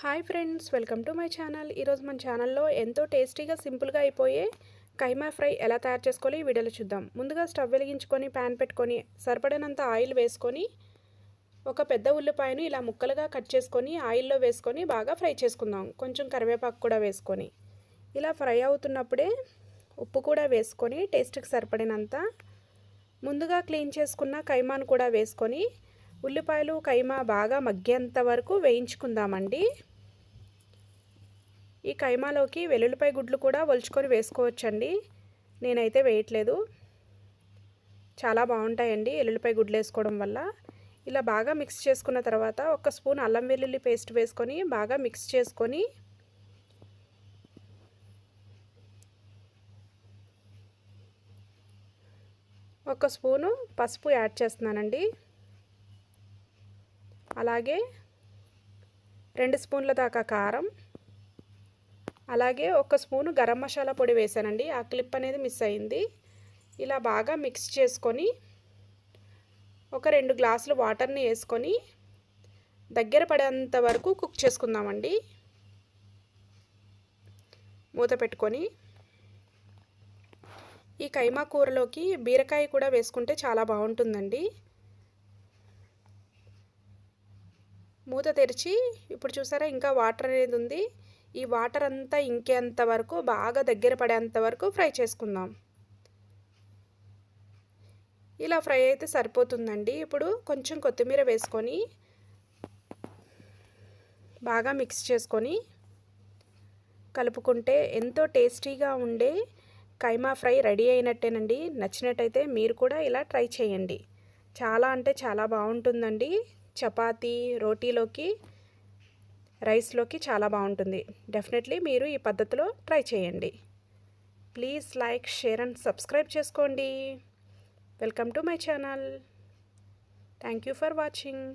Hi friends, welcome to my channel. ఈరోజు మన ఛానల్లో ఎంతో టేస్టీగా సింపుల్గా అయిపోయే కైమా ఫ్రై ఎలా తయారు చేసుకోవాలి ఈ వీడియోలో చూద్దాం. ముందుగా స్టవ్ వెలిగించుకొని ప్యాన్ పెట్టుకొని సరిపడినంత ఆయిల్ వేసుకొని ఒక పెద్ద ఉల్లిపాయను ఇలా ముక్కలుగా కట్ చేసుకొని ఆయిల్లో వేసుకొని బాగా ఫ్రై చేసుకుందాం. కొంచెం కరివేపాకు కూడా వేసుకొని ఇలా ఫ్రై అవుతున్నప్పుడే ఉప్పు కూడా వేసుకొని టేస్ట్కి సరిపడినంత ముందుగా క్లీన్ చేసుకున్న కైమాను కూడా వేసుకొని ఉల్లిపాయలు కైమా బాగా మగ్గేంత వరకు వేయించుకుందామండి. ఈ కైమాలోకి వెల్లుల్లిపాయ గుడ్లు కూడా ఒలుచుకొని వేసుకోవచ్చండి. నేనైతే వేయట్లేదు. చాలా బాగుంటాయండి వెల్లుల్లిపాయ గుడ్లు వేసుకోవడం వల్ల. ఇలా బాగా మిక్స్ చేసుకున్న తర్వాత 1 స్పూన్ అల్లం వెల్లుల్లి పేస్ట్ వేసుకొని బాగా మిక్స్ చేసుకొని ఒక స్పూను పసుపు యాడ్ చేస్తున్నానండి. అలాగే 2 స్పూన్ల దాకా కారం, అలాగే 1 స్పూను గరం మసాలా పొడి వేసానండి. ఆ క్లిప్ అనేది మిస్ అయింది. ఇలా బాగా మిక్స్ చేసుకొని ఒక 2 గ్లాసులు వాటర్ని వేసుకొని దగ్గర పడేంత వరకు కుక్ చేసుకుందామండి. మూత పెట్టుకొని ఈ కైమా కూరలోకి బీరకాయ కూడా వేసుకుంటే చాలా బాగుంటుందండి. మూత తెరిచి ఇప్పుడు చూసారా ఇంకా వాటర్ అనేది ఉంది. ఈ వాటర్ అంతా ఇంకేంత వరకు బాగా దగ్గర పడేంత వరకు ఫ్రై చేసుకుందాం. ఇలా ఫ్రై అయితే సరిపోతుందండి. ఇప్పుడు కొంచెం కొత్తిమీర వేసుకొని బాగా మిక్స్ చేసుకొని కలుపుకుంటే ఎంతో టేస్టీగా ఉండే కైమా ఫ్రై రెడీ అయినట్టేనండి. నచ్చినట్టయితే మీరు కూడా ఇలా ట్రై చేయండి. చాలా అంటే చాలా బాగుంటుందండి. చపాతీ, రోటీలోకి, రైస్లోకి చాలా బాగుంటుంది. డెఫినెట్లీ మీరు ఈ పద్ధతిలో ట్రై చేయండి. Please like, share and subscribe చేసుకోండి. Welcome to my channel. Thank you for watching.